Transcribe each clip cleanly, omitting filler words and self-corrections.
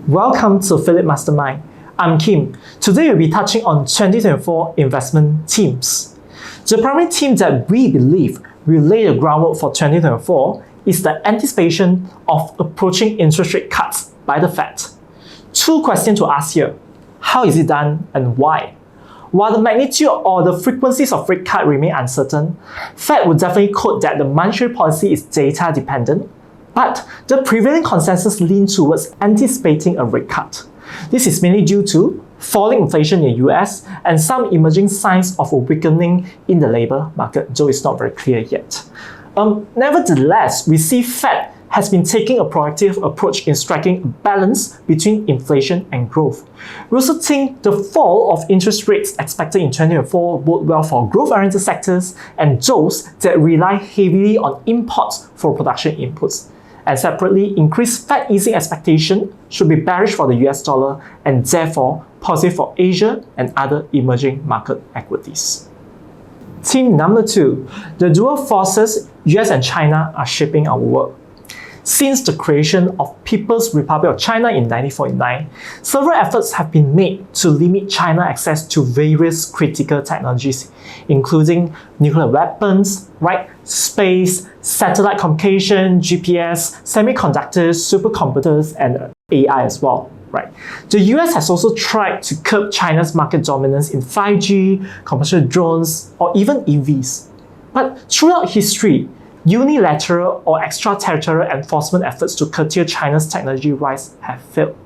Welcome to Philip Mastermind. I'm Kim. Today we'll be touching on 2024 investment themes. The primary theme that we believe will lay the groundwork for 2024 is the anticipation of approaching interest rate cuts by the Fed. Two questions to ask here. How is it done and why? While the magnitude or the frequencies of rate cut remain uncertain, Fed would definitely quote that the monetary policy is data dependent, but the prevailing consensus leans towards anticipating a rate cut. This is mainly due to falling inflation in the US and some emerging signs of a weakening in the labor market, though it's not very clear yet. Nevertheless, we see Fed has been taking a proactive approach in striking a balance between inflation and growth. We also think the fall of interest rates expected in 2024 bode well for growth-oriented sectors and those that rely heavily on imports for production inputs. And separately, increased Fed easing expectation should be bearish for the US dollar and therefore positive for Asia and other emerging market equities. Theme number 2, the dual forces US and China are shaping our world. Since the creation of People's Republic of China in 1949, several efforts have been made to limit China's access to various critical technologies, including nuclear weapons, space, satellite communication, GPS, semiconductors, supercomputers, and AI as well. The US has also tried to curb China's market dominance in 5G, commercial drones, or even EVs. But throughout history, unilateral or extraterritorial enforcement efforts to curtail China's technology rise have failed.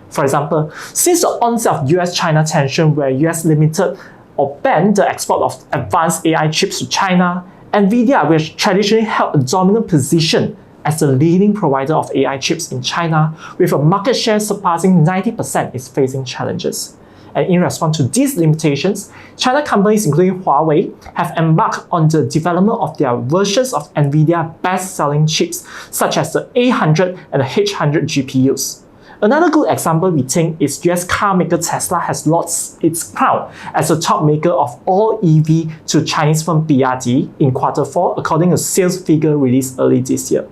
For example, since the onset of US-China tension where US limited or banned the export of advanced AI chips to China, NVIDIA, which traditionally held a dominant position as the leading provider of AI chips in China, with a market share surpassing 90%, is facing challenges. And in response to these limitations, China companies including Huawei have embarked on the development of their versions of NVIDIA best-selling chips such as the A100 and the H100 GPUs. Another good example we think is US car maker Tesla has lost its crown as the top maker of all EV to Chinese firm BYD in Q4 according to sales figure released early this year.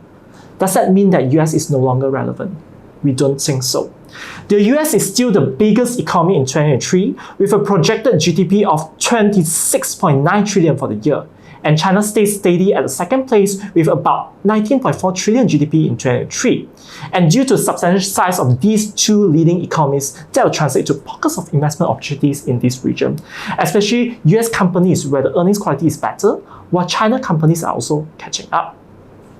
Does that mean that US is no longer relevant? We don't think so. The US is still the biggest economy in 2023 with a projected GDP of 26.9 trillion for the year, and China stays steady at the second place with about 19.4 trillion GDP in 2023. And due to the substantial size of these two leading economies, that will translate to pockets of investment opportunities in this region, especially US companies where the earnings quality is better, while China companies are also catching up.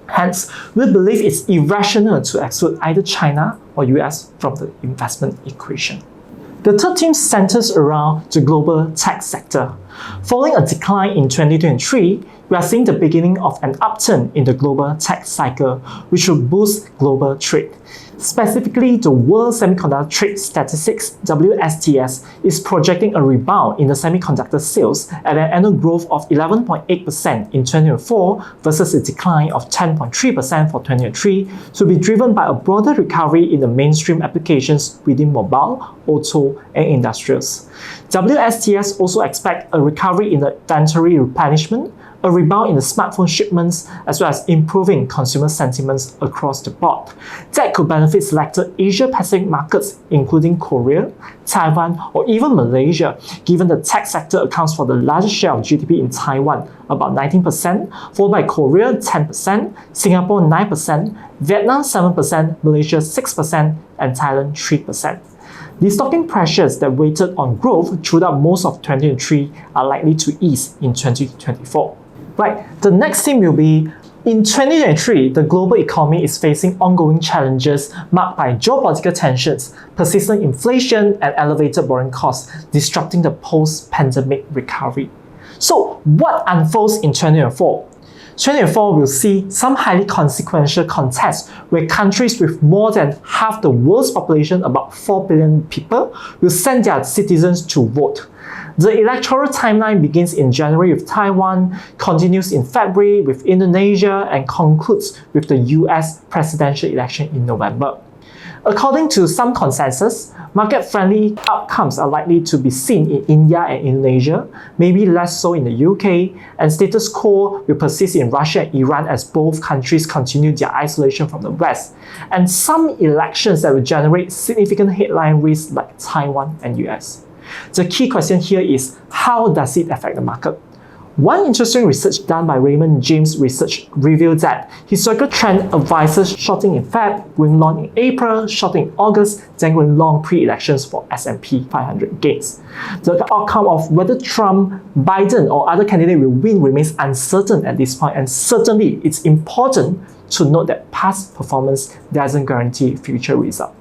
Hence, we believe it's irrational to exclude either China or US from the investment equation. The third theme centers around the global tech sector. Following a decline in 2023, we are seeing the beginning of an upturn in the global tech cycle, which will boost global trade. Specifically, the World Semiconductor Trade Statistics (WSTS) is projecting a rebound in the semiconductor sales at an annual growth of 11.8% in 2024 versus a decline of 10.3% for 2023, to be driven by a broader recovery in the mainstream applications within mobile, auto, and industrials. WSTS also expects a recovery in the inventory replenishment, a rebound in the smartphone shipments, as well as improving consumer sentiments across the board. That could benefit selected Asia-Pacific markets, including Korea, Taiwan, or even Malaysia, given the tech sector accounts for the largest share of GDP in Taiwan, about 19%, followed by Korea 10%, Singapore 9%, Vietnam 7%, Malaysia 6%, and Thailand 3%. The stocking pressures that weighted on growth throughout most of 2023 are likely to ease in 2024. The next theme will be, in 2023, the global economy is facing ongoing challenges marked by geopolitical tensions, persistent inflation, and elevated borrowing costs, disrupting the post-pandemic recovery. So, what unfolds in 2024? 2024 will see some highly consequential contests where countries with more than half the world's population, about 4 billion people, will send their citizens to vote. The electoral timeline begins in January with Taiwan, continues in February with Indonesia, and concludes with the US presidential election in November. According to some consensus, market-friendly outcomes are likely to be seen in India and Indonesia, maybe less so in the UK, and status quo will persist in Russia and Iran as both countries continue their isolation from the West, and some elections that will generate significant headline risks like Taiwan and US. The key question here is, how does it affect the market? One interesting research done by Raymond James Research revealed that historical trend advises shorting in Feb, going long in April, shorting in August, then going long pre-elections for S&P 500 gains. The outcome of whether Trump, Biden or other candidate will win remains uncertain at this point, and certainly it's important to note that past performance doesn't guarantee future result.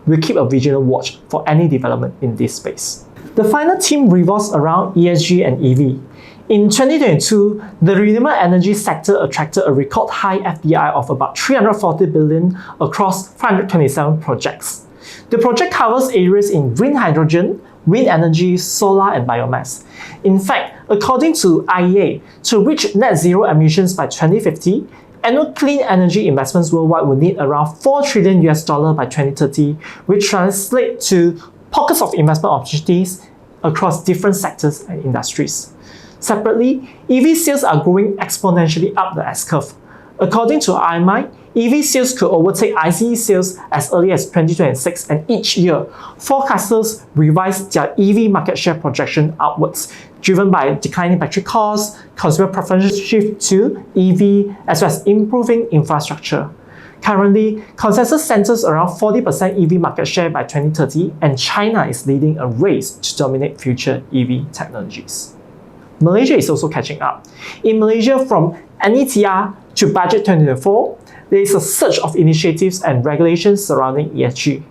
We'll keep a vigilant watch for any development in this space. The final theme revolves around ESG and EV. In 2022, the renewable energy sector attracted a record high FDI of about $340 billion across 527 projects. The project covers areas in green hydrogen, wind energy, solar, and biomass. In fact, according to IEA, to reach net zero emissions by 2050, annual clean energy investments worldwide will need around $4 trillion by 2030, which translates to pockets of investment opportunities across different sectors and industries. Separately, EV sales are growing exponentially up the S-curve. According to IMI, EV sales could overtake ICE sales as early as 2026, and each year, forecasters revise their EV market share projection upwards, driven by declining battery costs, consumer preference shift to EV, as well as improving infrastructure. Currently, consensus centers around 40% EV market share by 2030, and China is leading a race to dominate future EV technologies. Malaysia is also catching up. In Malaysia, from NETR to Budget 2024, there is a surge of initiatives and regulations surrounding ESG.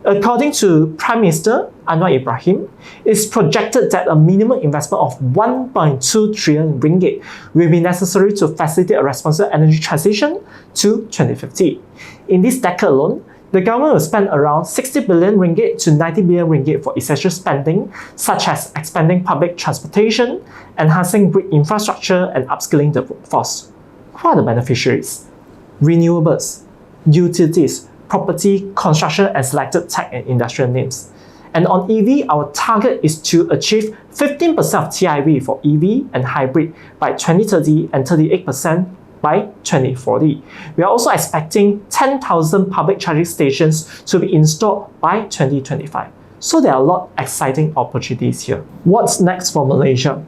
According to Prime Minister Anwar Ibrahim, it's projected that a minimum investment of 1.2 trillion ringgit will be necessary to facilitate a responsible energy transition to 2050. In this decade alone, the government will spend around 60 billion ringgit to 90 billion ringgit for essential spending, such as expanding public transportation, enhancing grid infrastructure, and upskilling the workforce. Who are the beneficiaries? Renewables, utilities, property, construction, and selected tech and industrial names. And on EV, our target is to achieve 15% of TIV for EV and hybrid by 2030 and 38% by 2040. We are also expecting 10,000 public charging stations to be installed by 2025. So there are a lot of exciting opportunities here. What's next for Malaysia?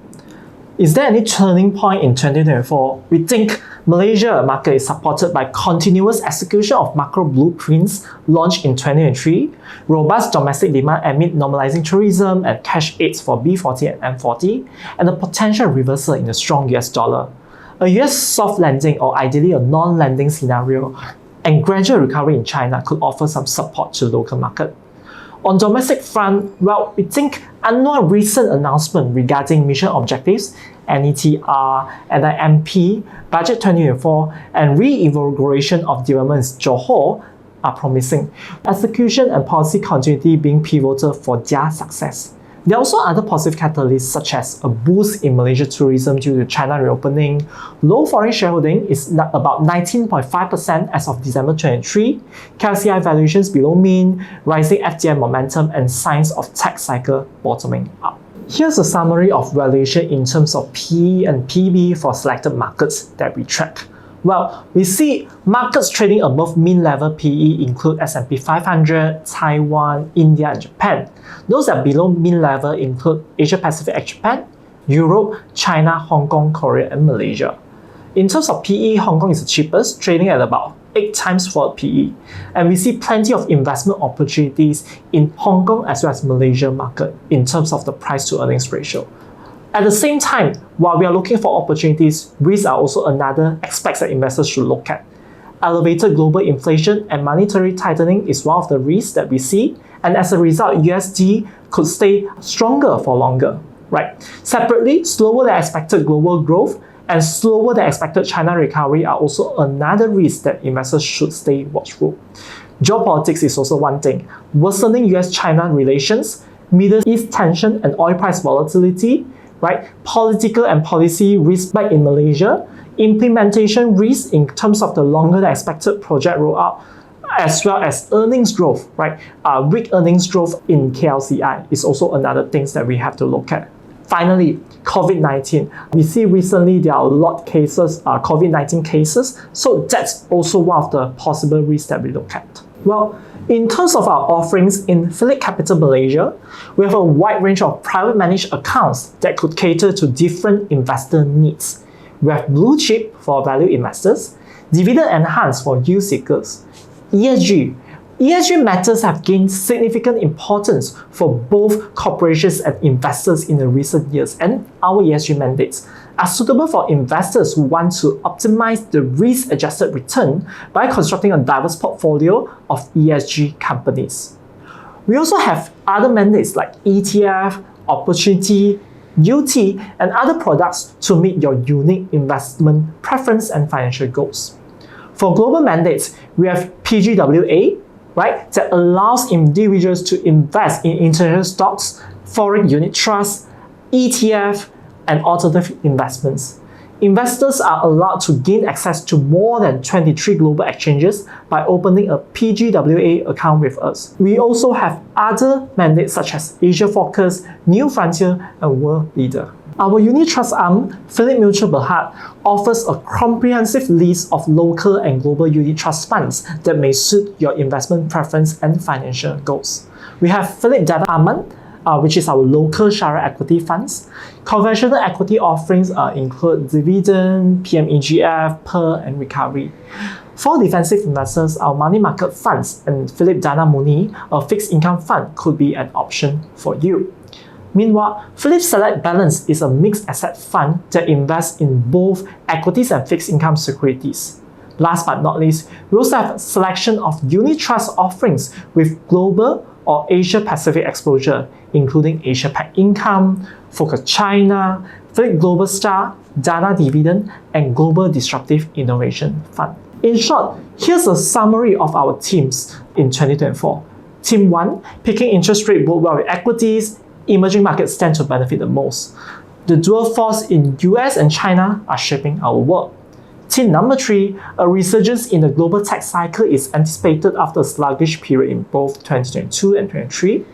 Is there any turning point in 2024? We think Malaysia market is supported by continuous execution of macro blueprints launched in 2023, robust domestic demand amid normalizing tourism and cash aids for B40 and M40, and a potential reversal in the strong US dollar. A US soft landing, or ideally a non-landing scenario, and gradual recovery in China could offer some support to the local market. On domestic front, well, we think Anwar's recent announcement regarding mission objectives, NETR, NIMP, Budget 2024, and re-invigoration of developments in Johor are promising. Execution and policy continuity being pivotal for their success. There are also other positive catalysts, such as a boost in Malaysia tourism due to China reopening, low foreign shareholding is about 19.5% as of December 23, KLCI valuations below mean, rising FDI momentum, and signs of tech cycle bottoming out. Here's a summary of valuation in terms of PE and PB for selected markets that we track. Well, we see markets trading above mean level PE include S&P 500, Taiwan, India, and Japan. Those that are below mean level include Asia Pacific and Japan, Europe, China, Hong Kong, Korea, and Malaysia. In terms of PE, Hong Kong is the cheapest, trading at about 8 times forward PE. And we see plenty of investment opportunities in Hong Kong as well as Malaysia market in terms of the price to earnings ratio. At the same time, while we are looking for opportunities, risks are also another aspect that investors should look at. Elevated global inflation and monetary tightening is one of the risks that we see, and as a result, USD could stay stronger for longer, right? Separately, slower than expected global growth and slower than expected China recovery are also another risk that investors should stay watchful. Geopolitics is also one thing. Worsening US-China relations, Middle East tension and oil price volatility, right? Political and policy risk back in Malaysia, implementation risk in terms of the longer than expected project rollout, as well as earnings growth, right? Weak earnings growth in KLCI is also another thing that we have to look at. Finally, COVID-19. We see recently there are a lot of cases, COVID-19 cases, so that's also one of the possible risks that we look at. Well, in terms of our offerings in Phillip Capital Malaysia, we have a wide range of private managed accounts that could cater to different investor needs. We have blue chip for value investors, dividend enhanced for yield seekers, ESG. ESG matters have gained significant importance for both corporations and investors in the recent years, and our ESG mandates are suitable for investors who want to optimize the risk-adjusted return by constructing a diverse portfolio of ESG companies. We also have other mandates like ETF, opportunity, UT, and other products to meet your unique investment preference and financial goals. For global mandates, we have PGWA, right, that allows individuals to invest in international stocks, foreign unit trusts, ETF, and alternative investments. Investors are allowed to gain access to more than 23 global exchanges by opening a PGWA account with us. We also have other mandates such as Asia Focus, New Frontier, and World Leader. Our unit trust arm, Phillip Mutual Berhad, offers a comprehensive list of local and global unit trust funds that may suit your investment preference and financial goals. We have Phillip Dana Aman, which is our local Sharia equity funds. Conventional equity offerings include dividend, PMEGF, PER, and recovery. For defensive investors, our money market funds and Phillip Dana Muni, a fixed income fund, could be an option for you. Meanwhile, Phillip Select Balance is a mixed asset fund that invests in both equities and fixed income securities. Last but not least, we also have a selection of unit trust offerings with global or Asia Pacific exposure, including Asia Pac Income, Focus China, Phillip Global Star, Dana Dividend, and Global Disruptive Innovation Fund. In short, here's a summary of our themes in 2024. Theme 1, picking interest rate both well with equities, emerging markets stand to benefit the most. The dual force in US and China are shaping our world. Theme number 3, a resurgence in the global tech cycle is anticipated after a sluggish period in both 2022 and 2023.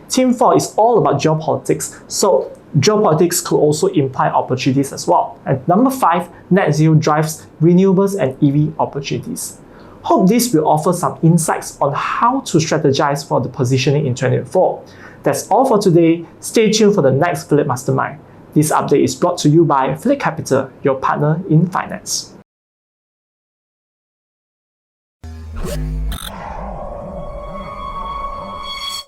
Theme 4 is all about geopolitics, so geopolitics could also imply opportunities as well. And number 5, net zero drives renewables and EV opportunities. Hope this will offer some insights on how to strategize for the positioning in 2024. That's all for today. Stay tuned for the next Phillip Mastermind. This update is brought to you by Phillip Capital, your partner in finance.